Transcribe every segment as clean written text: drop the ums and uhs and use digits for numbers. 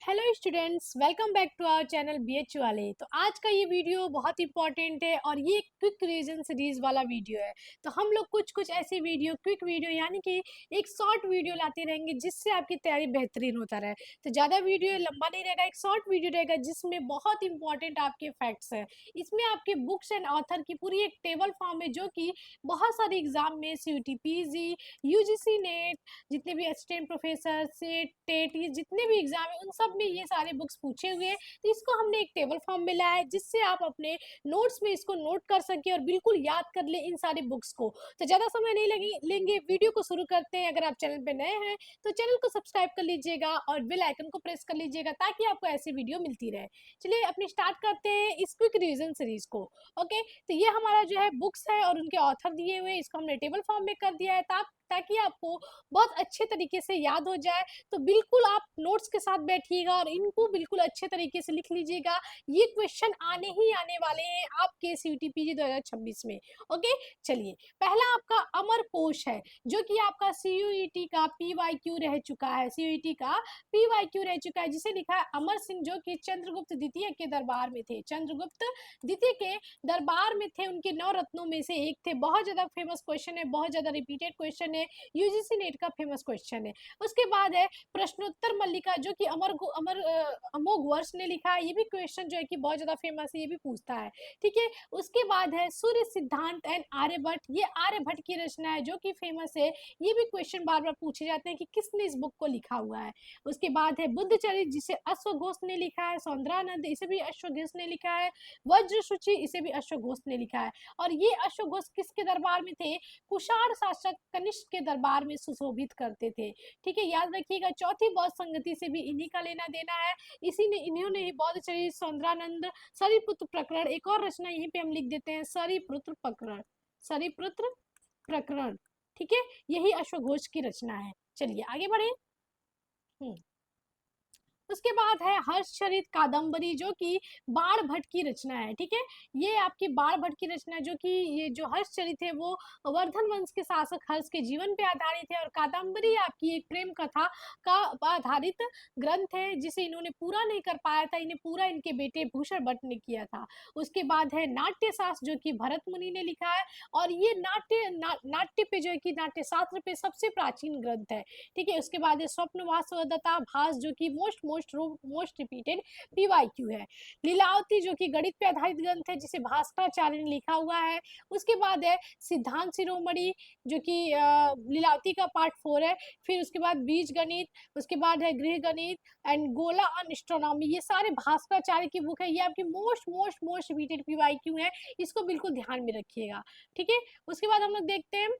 Hello students, welcome back to our channel BHU वाले। तो आज का ये वीडियो बहुत इंपॉर्टेंट है और ये क्विक रिवीजन सीरीज वाला वीडियो है। तो हम लोग कुछ कुछ ऐसी वीडियो, क्विक वीडियो यानी कि एक शॉर्ट वीडियो लाते रहेंगे जिससे आपकी तैयारी बेहतरीन होता रहे। तो ज़्यादा वीडियो लंबा नहीं रहेगा, एक शॉर्ट वीडियो रहेगा जिसमें बहुत इंपॉर्टेंट आपके फैक्ट्स हैं। इसमें आपके बुक्स एंड ऑथर की पूरी एक टेबल फॉर्म है जो कि बहुत सारे एग्जाम में सीयूटी, पीजी, यूजीसी नेट, जितने भी असिस्टेंट प्रोफेसर, सेट, टेट, ये जितने भी एग्जाम है उन सब में ये सारे बुक्स पूछे हुए हैं। तो इसको हमने एक टेबल फॉर्म में लाया है जिससे आप अपने नोट्स में इसको नोट कर सके और बिल्कुल याद कर ले इन सारे बुक्स को। तो ज़्यादा समय नहीं लेंगे, वीडियो को शुरू करते हैं। अगर आप चैनल पे नए हैं तो चैनल को सब्सक्राइब कर लीजिएगा और बेल आइकन को प्रेस कर लीजिएगा ताकि आपको ऐसी वीडियो मिलती रहे। चलिए अपनी स्टार्ट करते हैं इस क्विक रिवीजन सीरीज को। ओके, तो ये हमारा जो है बुक्स है और उनके ऑथर दिए हुए हैं, इसको हमने टेबल फॉर्म में कर दिया है ताकि आपको बहुत अच्छे तरीके से याद हो जाए। तो बिल्कुल आप नोट्स के साथ बैठिएगा और इनको बिल्कुल अच्छे तरीके से लिख लीजिएगा। ये क्वेश्चन आने ही आने वाले हैं आपके सीयूटी पीजी 2026 में। ओके, चलिए पहला आपका अमर कोश है जो कि आपका सीयूईटी का पीवाईक्यू रह चुका है। सीयूईटी का पीवाईक्यू रह चुका है जिसे लिखा है अमर सिंह, जो कि चंद्रगुप्त द्वितीय के दरबार में थे। चंद्रगुप्त द्वितीय के दरबार में थे, उनके 9 रत्नों में से एक थे। बहुत ज्यादा फेमस क्वेश्चन है, बहुत ज्यादा रिपीटेड क्वेश्चन है, यूजीसी नेट का फेमस क्वेश्चन है। उसके बाद है प्रश्नोत्तर मल्लिका जो कि अमोघ वर्ष ने लिखा है। ये भी क्वेश्चन जो है कि बहुत ज्यादा फेमस है, ये भी पूछता है। ठीक है, उसके बाद है सूर्य सिद्धांत एंड आर्यभट्ट। ये आर्यभट्ट की रचना है जो कि फेमस है। ये भी क्वेश्चन बार बार पूछे जाते हैं कि किसने इस बुक को लिखा हुआ है। उसके बाद है बुद्ध चरित जिसे अश्वघोष ने लिखा है। सौंदरानंद, इसे भी अश्वघोष ने लिखा है। वज्र सूची, इसे भी अश्वघोष ने लिखा है। और ये अश्वघोष किसके दरबार में थे? कुषाण शासक कनिष्क के दरबार में सुशोभित करते थे। ठीक है, याद रखिएगा। चौथी बौद्ध संगति से भी इन्हीं का लेना देना है। इन्होंने ही बौद्ध चरित, सौंदरानंद, सरिपुत्र प्रकरण, एक और रचना यहीं पे हम लिख देते हैं, सरिपुत्र प्रकरण। सरिपुत्र प्रकरण, ठीक है, यही अश्वघोष की रचना है। चलिए आगे बढ़े। उसके बाद है हर्षचरित कादंबरी जो कि बाण भट्ट की रचना है। ठीक है, ये आपकी बाण भट्ट की रचना है जो कि ये जो हर्षचरित है वो वर्धन वंश के शासक हर्ष के जीवन पे आधारित है। और कादंबरी आपकी एक प्रेम कथा का आधारित ग्रंथ है जिसे इन्होंने पूरा नहीं कर पाया था, इन्हें पूरा इनके बेटे भूषण भट्ट ने किया था। उसके बाद है नाट्य शास्त्र जो कि भरत मुनि ने लिखा है। और ये नाट्य पे जो है कि नाट्य शास्त्र पे सबसे प्राचीन ग्रंथ है। ठीक है, उसके बाद है स्वप्न वासवदत्ता भास जो कि मोस्ट रिपीटेड पीवाईक्यू है। लीलावती जो कि गणित पे आधारित ग्रंथ है जिसे भास्कराचार्य ने लिखा हुआ है। उसके बाद है सिद्धांत शिरोमणि जो कि लीलावती का पार्ट 4 है। फिर उसके बाद बीज गणित, उसके बाद है गृह गणित एंड गोला ऑन एस्ट्रोनॉमी। ये सारे भास्कराचार्य की बुक है। ये आपकी मोस्ट रिपीटेड पीवाईक्यू है, इसको बिल्कुल ध्यान में रखिएगा। ठीक है, उसके बाद हम लोग देखते हैं।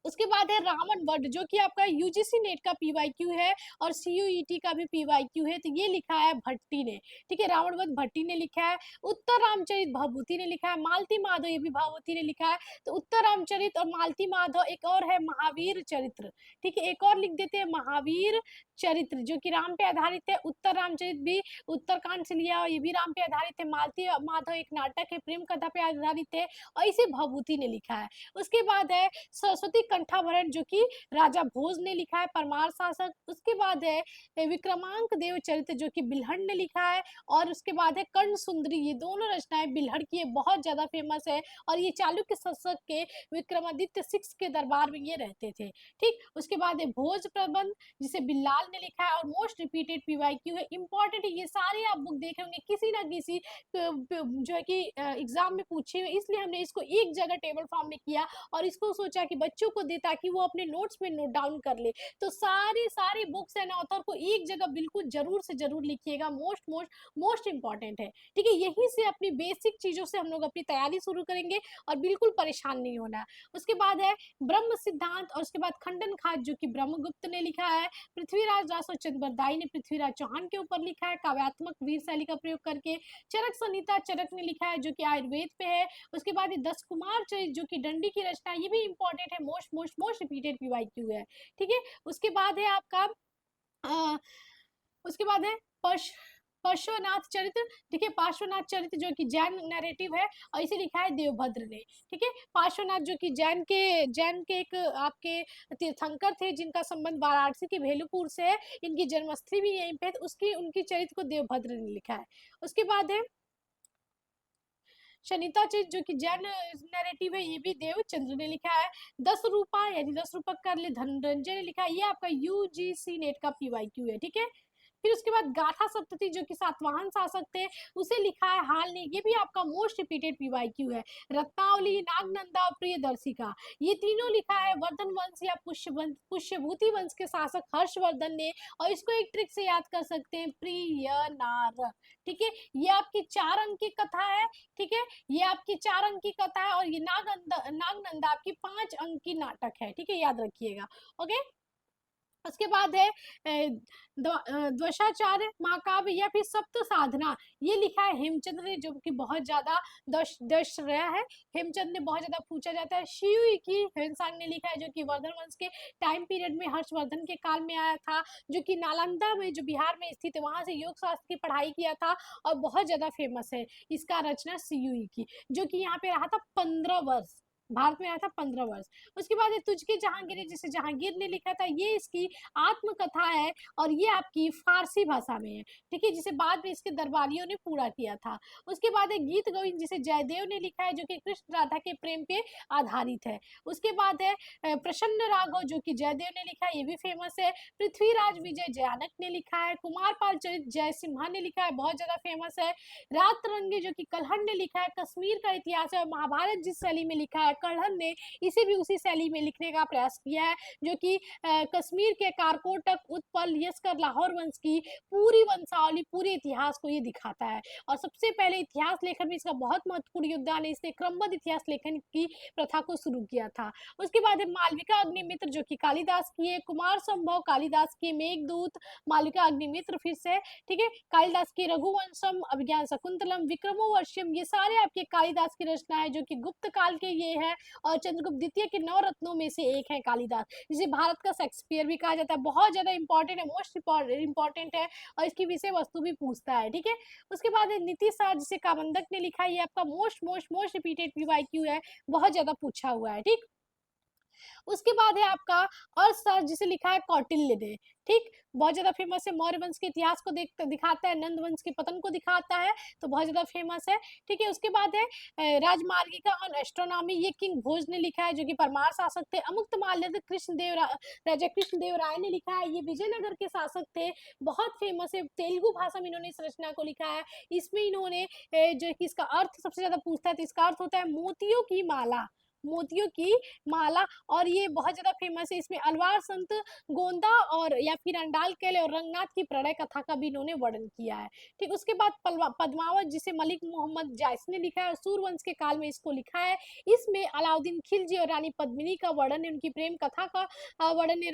उसके बाद है रावण वध जो कि आपका यूजीसी नेट का पीवाईक्यू है और सीयूईटी का भी पीवाईक्यू है। तो ये लिखा है भट्टी ने। ठीक है, रावण वध भट्टी ने लिखा है। उत्तर रामचरित भभूति ने लिखा है। मालती माधव, ये भी भभूति ने लिखा है। तो उत्तर रामचरित और मालती माधव, एक और है महावीर चरित्र। ठीक है, एक और लिख देते हैं महावीर चरित्र जो कि राम पे आधारित है। उत्तर रामचरित भी उत्तरकांड से लिया, ये भी राम पे आधारित है। मालती माधव एक नाटक है, प्रेम कथा पे आधारित है और इसे भभूति ने लिखा है। उसके बाद है सरस्वती कंठाभरण जो कि राजा भोज ने लिखा है, परमार शासक। उसके बाद है विक्रमांक देव चरित्र जो कि बिल्हड़ ने लिखा है। और उसके बाद है कर्ण सुंदरी, ये दोनों रचनाएं बिल्हड़ की बहुत ज्यादा फेमस है और ये चालुक्य शासक के विक्रमादित्य 6 के दरबार में ये रहते थे। ठीक, उसके बाद है भोज प्रबंध जिसे बिल्लाल ने लिखा है और मोस्ट रिपीटेड पीवाईक्यू है। इंपॉर्टेंट है, ये सारे आप बुक देखे होंगे किसी ना किसी जो है कि एग्जाम में पूछे हुए, इसलिए हमने इसको एक जगह टेबल फॉर्म में किया और इसको सोचा कि बच्चों को दे ताकि वो अपने नोट्स में नोट डाउन कर ले। तो सारे बुक्स एंड ऑथर को एक जगह बिल्कुल जरूर से जरूर लिखिएगा, मोस्ट इंपॉर्टेंट है। ठीक है, यहीं से अपनी बेसिक चीजों से हम लोग अपनी तैयारी शुरू करेंगे और बिल्कुल परेशान नहीं होना है। उसके बाद है ब्रह्म सिद्धांत और उसके बाद खंडन खात जो कि ब्रह्मगुप्त ने लिखा है। पृथ्वीराज रासो चंद्रबरदाई ने पृथ्वीराज चौहान के ऊपर लिखा है काव्यात्मक वीर शैली का प्रयोग करके। चरक संहिता चरक ने लिखा है जो कि आयुर्वेद पे है। उसके बाद ये 10 कुमार चरित जो कि दंडी की रचना, ये भी इंपॉर्टेंट है, मोस्ट रिपीटेड पीवाईक्यू है। ठीक है, उसके बाद है आपका उसके बाद है पार्श्वनाथ चरित, ठीक है, पार्श्वनाथ चरित जो कि जैन नैरेटिव है, और इसे लिखा है देवभद्र ने, ठीक है। पार्श्वनाथ जो कि जैन के एक आपके तीर्थंकर थे, जिनका संबंध वाराणसी के भेलूपुर से है, इनकी जन्मस्थली भी यहीं पे है, तो उसकी उनकी चरित्र को देवभद्र ने लिखा है। उसके बाद है शनिता चरित जो कि जैन नैरेटिव है, ये भी देवचंद्र ने लिखा है। 10 रूपा यानी 10 रूपक कर ले धनंजय ने लिखा है, ये आपका यूजीसी नेट का पीवाईक्यू है, ठीक है। फिर उसके बाद गाथा सप्तती जो कि सातवाहन शासक थे, उसे लिखा है हाल ने, ये भी आपका मोस्ट रिपीटेड पीवाईक्यू है। रत्नावली, नागनंदा और प्रियदर्शिका, ये तीनों लिखा है वर्धन वंश या पुष्यभूति वंश के शासक हर्षवर्धन ने, और इसको एक ट्रिक से याद कर सकते हैं, प्रिय नार, ठीक है। ये आपकी 4 अंक की कथा है, ठीक है, ये आपकी 4 अंक की कथा है, और ये नागनंदा आपकी 5 अंक की नाटक है, ठीक है, याद रखिएगा। ओके, उसके बाद है द्वशाचार्य महाकाव्य या फिर सप्त साधना, ये लिखा है हेमचंद्र ने, जो कि बहुत ज्यादा दश रहा है, हेमचंद ने बहुत ज्यादा पूछा जाता है। शिव की हेंसांग ने लिखा है, जो कि वर्धन वंश के टाइम पीरियड में हर्षवर्धन के काल में आया था, जो कि नालंदा में जो बिहार में स्थित है, वहां से योग शास्त्र की पढ़ाई किया था, और बहुत ज्यादा फेमस है। इसका रचना सीयूई की, जो कि यहाँ पे रहा था 15 वर्ष, भारत में आया था 15 वर्ष। उसके बाद तुझके जहांगीर, जिसे जहांगीर ने लिखा था, ये इसकी आत्मकथा है, और ये आपकी फारसी भाषा में है, ठीक है, जिसे बाद में इसके दरबारियों ने पूरा किया था। उसके बाद एक गीत गोविंद, जिसे जयदेव ने लिखा है, जो कि कृष्ण राधा के प्रेम पे आधारित है। उसके बाद है प्रसन्न राघव, जो कि जयदेव ने लिखा है, ये भी फेमस है। पृथ्वीराज विजय जयानक ने लिखा है। कुमारपाल चरित जय सिम्हा ने लिखा है, बहुत ज्यादा फेमस है। रात रंगे, जो कि कल्हड़ ने लिखा है। कश्मीर का इतिहास है, महाभारत जिस शैली में लिखा है, कल्हड़ ने इसे भी उसी शैली में लिखने का प्रयास किया है, जो कि कश्मीर के कारकोटक, उत्पल, यस्कर, लाहौर वंश की पूरी वंशावली, पूरे इतिहास को ये दिखाता है। और सबसे पहले इतिहास लेखन में इसका बहुत महत्वपूर्ण योगदान है, इसने क्रमबद्ध इतिहास लेखन की प्रथा को शुरू किया था। उसके बाद है मालविका अग्निमित्र, जो कि कालिदास की है। कुमार संभव कालिदास की मेघदूत, मालविका अग्निमित्र फिर से, ठीक है, कालिदास की रघुवंशम, अभिज्ञान शकुंतलम, विक्रमोर्वशियम, ये सारे आपके कालिदास की रचना है, जो कि गुप्त काल के ये है, और चंद्रगुप्त द्वितीय के 9 रत्नों में से एक है कालिदास, जिसे भारत का शेक्सपियर भी कहा जाता है। बहुत ज्यादा इंपॉर्टेंट है, मोस्ट इंपॉर्टेंट है, और इसकी विषय वस्तु भी पूछता है, ठीक है। उसके बाद है नीतिशार, जिसे काबंदक ने लिखा है, ये आपका मोस्ट रिपीटेड पीवाईक्यू है, बहुत ज्यादा पूछा हुआ है, ठीक। उसके बाद है आपका अर्थशास्त्र, जिसे लिखा है कौटिल्य ने, ठीक, बहुत ज्यादा फेमस है। मौर्य वंश के इतिहास को दिखाता है, नंद वंश के पतन को दिखाता है, तो बहुत ज्यादा फेमस है, ठीक है। उसके बाद है राजमार्गिका ऑन एस्ट्रोनॉमी, ये किंग भोज ने लिखा है, जो कि परमार शासक थे। अमुक्तमाल्यद राजा कृष्णदेव राय ने लिखा है, ये विजयनगर के शासक थे, बहुत फेमस है। तेलुगु भाषा में इन्होंने इस रचना को लिखा है। इसमें इन्होंने जो कि इसका अर्थ सबसे ज्यादा पूछता है, तो इसका अर्थ होता है मोतियों की माला, मोतियों की माला, और ये बहुत ज्यादा फेमस है। इसमें अलवार संत गोंदा और या फिर अंडाल केले और रंगनाथ की प्रणय कथा का भी इन्होंने वर्णन किया है, ठीक। उसके बाद पद्मावत, जिसे मलिक मोहम्मद जायस ने लिखा है, सूर्यवंश के काल में इसको लिखा है। इसमें अलाउद्दीन खिलजी और रानी पद्मिनी का वर्णन है, उनकी प्रेम कथा का वर्णन है,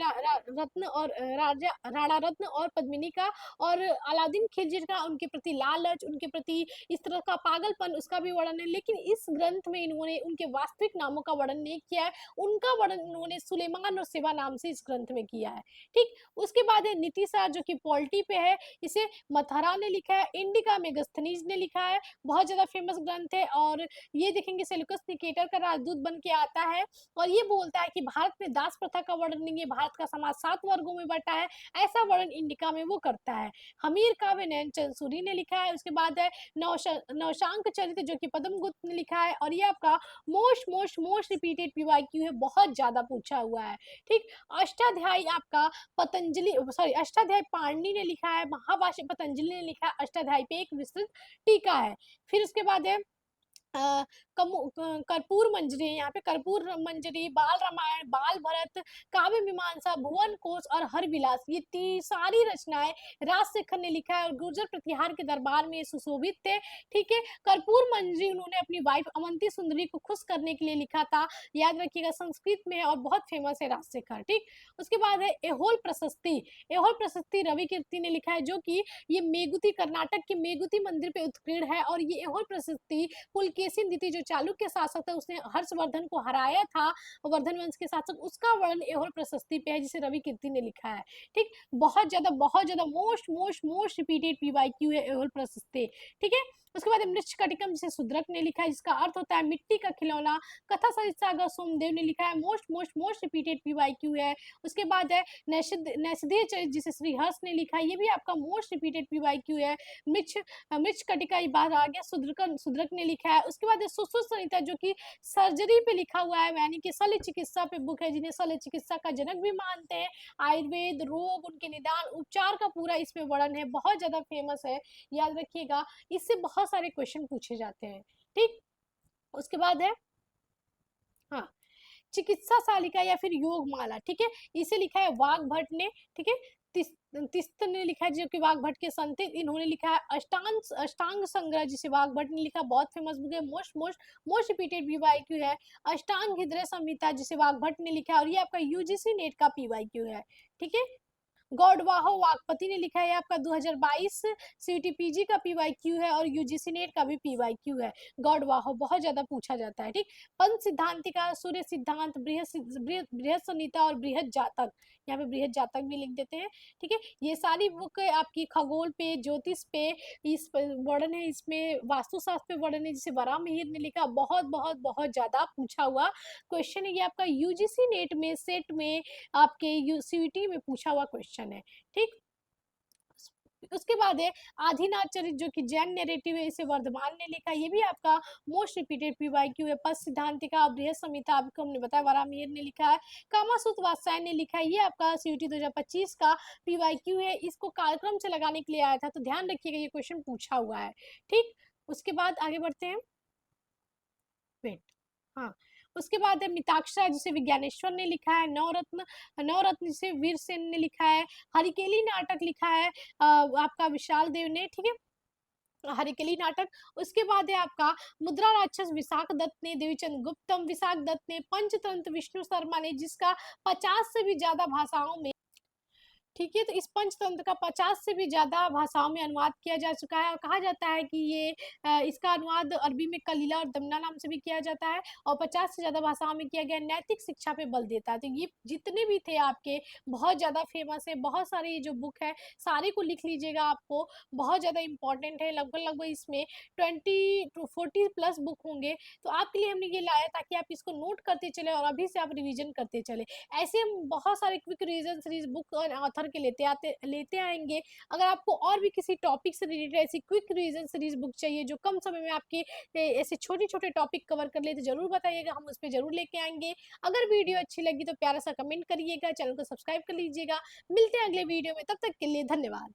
रत्न और राजा राणा रत्न और पद्मिनी का, और अलाउद्दीन खिलजी का उनके प्रति लालच, उनके प्रति इस तरह का पागलपन, उसका भी वर्णन है। लेकिन इस ग्रंथ में इन्होंने उनके वास्तविक नामों का वर्णन नहीं किया है, उनका वर्णन उन्होंने सुलेमान और शिवा नाम से इस ग्रंथ में किया है, ठीक। उसके बाद है नीतिशार, जो कि पॉलिटी पे है, इसे मथारा ने लिखा है। इंडिका मेगास्थनीज ने लिखा है, बहुत ज्यादा फेमस ग्रंथ है, और ये देखेंगे सेल्यूकस निकेटर का राजदूत बन के आता है, और ये बोलता है कि भारत में दास प्रथा का वर्णन नहीं है, भारत का समाज 7 वर्गों में बटा है, ऐसा वर्णन इंडिका में वो करता है। हमीर काव्य नैनचंद सूरी ने लिखा है। उसके बाद है नौशांक चरित्र, जो कि पद्मगुप्त ने लिखा है, और ये आपका मोस्ट रिपीटेड पीवाईक्यू है, बहुत ज्यादा पूछा हुआ है, ठीक। अष्टाध्यायी आपका अष्टाध्यायी पाणिनि ने लिखा है। महाभाष्य पतंजलि ने लिखा है, अष्टाध्यायी पे एक विस्तृत टीका है। फिर उसके बाद है कर्पूर मंजरी, यहाँ पे कर्पूर मंजरी, बाल रामायण, बाल भरत, काव्य मीमांसा, भुवन कोश और हर विलास, ये सारी रचनाएं राजशेखर ने लिखा है, और गुर्जर प्रतिहार के दरबार में सुशोभित थे, ठीक है। कर्पूर मंजरी उन्होंने अपनी वाइफ अवंती सुंदरी को खुश करने के लिए लिखा था, याद रखिएगा, संस्कृत में है और बहुत फेमस है राजशेखर, ठीक। उसके बाद है एहोल प्रशस्ति, एहोल प्रशस्ति रवि कीर्ति ने लिखा है, जो कि ये मेगुती, कर्नाटक के मेगुती मंदिर पे उत्कीर्ण है, और ये एहोल प्रशस्ति पुलकेशिन द्वितीय जो चालुक्य शासक था, उसने हर्षवर्धन को हराया था, वर्धन वंश के शासक, उसका वर्णन ऐहोल प्रशस्ति पे है, जिसे रवि कीर्ति ने लिखा है। ठीक, बहुत ज्यादा most most most repeated PYQ है ऐहोल प्रशस्ति। ठीक है, उसके बाद मृच्छकटिकम जिसे शूद्रक ने लिखा है, जिसका अर्थ होता है मिट्टी का खिलौना। कथा सरित सागर सोमदेव ने लिखा है, most most most repeated PYQ है। उसके बाद है नैषधीय चरित जिसे श्री हर्ष ने लिखा है, ये भी आपका मोस्ट रिपीटेड पीवाईक्यू है। मृच्छकटिका ये बात आ गया, शूद्रक ने लिखा है। उसके बाद सुश्रुत संहिता जो कि सर्जरी पे लिखा हुआ है, यानी कि शल्य चिकित्सा पे बुक है, जिन्हें शल्य चिकित्सा का जनक भी मानते हैं। आयुर्वेद, रोग, उनके निदान, उपचार का पूरा इसमें वर्णन है, बहुत ज्यादा फेमस है, याद रखिएगा। इससे बहुत सारे क्वेश्चन पूछे जाते हैं। ठीक, उसके बाद है हाँ चिकित्सा सालिका या फिर योग माला। ठीक है, इसे लिखा है वाग्भट ने। ठीक है, तिस्त ने लिखा है, जो कि वाग्भट के संत थे। इन्होंने लिखा है अष्टांग संग्रह, जिसे वाग्भट ने लिखा, बहुत फेमस बुक है, most most most repeated PYQ है। अष्टांग हृदय संहिता जिसे वाग्भट ने लिखा है, और ये आपका यूजीसी नेट का पीवाईक्यू है। ठीक है, गौडवाहो वागपति ने लिखा है, आपका 2022 सीटीपीजी का पीवाईक्यू है, और यूजीसी नेट का भी पीवाईक्यू है। गौडवाहो बहुत ज्यादा पूछा जाता है। ठीक, पंच सिद्धांतिका, सूर्य सिद्धांत, बृहद संहिता और बृहद जातक, यहाँ पे बृहद जातक भी लिख देते हैं। ठीक है, ये सारी बुक आपकी खगोल पे, ज्योतिष पे इस वर्णन है, इसमें वास्तुशास्त्र पे वर्णन है, जिसे वराहमिहिर ने लिखा। बहुत बहुत बहुत ज्यादा पूछा हुआ क्वेश्चन है ये, आपका यूजीसी नेट में, सेट में, आपके यूसीटी में पूछा हुआ क्वेश्चन है। ठीक, उसके बाद है आदिनाथ चरित, जो कि जैन नैरेटिव है, इसे वर्धमान ने लिखा, ये भी आपका मोस्ट रिपीटेड पीवाईक्यू है। पद सिद्धांतिका, बृहद संहिता आपको हमने बताया, वराहमिहिर ने लिखा है। कामासूत्र वात्स्यायन ने लिखा है, ये आपका सीयूटी 2025 का पीवाईक्यू है। इसको कालक्रम से लगाने के लिए आया था, तो ध्यान रखिएगा ये क्वेश्चन पूछा हुआ है। ठीक, उसके बाद आगे बढ़ते हैं। वेट, हाँ, उसके बाद है मिताक्षरा, जिसे विज्ञानेश्वर ने लिखा है। नवरत्न, नवरत्न जिसे वीरसेन ने लिखा है। हरिकेली नाटक लिखा है आपका विशाल देव ने। ठीक है, हरिकेली नाटक। उसके बाद है आपका मुद्रा राक्षस विशाख दत्त ने, देवीचंद गुप्तम, विशाख दत्त ने, पंचतंत्र विष्णु शर्मा ने, जिसका 50 से भी ज्यादा भाषाओं में, ठीक है, तो इस पंचतंत्र का 50 से भी ज्यादा भाषाओं में अनुवाद किया जा चुका है, और कहा जाता है कि ये इसका अनुवाद अरबी में कलीला और दमना नाम से भी किया जाता है, और 50 से ज्यादा भाषाओं में किया गया। नैतिक शिक्षा पे बल देता है। तो ये जितने भी थे आपके बहुत ज्यादा फेमस है, बहुत सारे ये जो बुक है सारे को लिख लीजिएगा, आपको बहुत ज्यादा इंपॉर्टेंट है। लगभग लगभग इसमें 20 to 40 प्लस बुक होंगे, तो आपके लिए हमने ये लाया ताकि आप इसको नोट करते चले और अभी से आप रिविजन करते चले। ऐसे हम बहुत सारे क्विक रिविजन सीरीज बुक और ऑथर के लेते आएंगे। अगर आपको और भी किसी टॉपिक से रिलेटेड ऐसी क्विक रिविजन सीरीज बुक चाहिए जो कम समय में आपके ऐसे छोटे छोटे टॉपिक कवर कर ले, तो जरूर बताइएगा, हम उस पर जरूर लेके आएंगे। अगर वीडियो अच्छी लगी तो प्यारा सा कमेंट करिएगा, चैनल को सब्सक्राइब कर लीजिएगा। मिलते हैं अगले वीडियो में, तब तक के लिए धन्यवाद।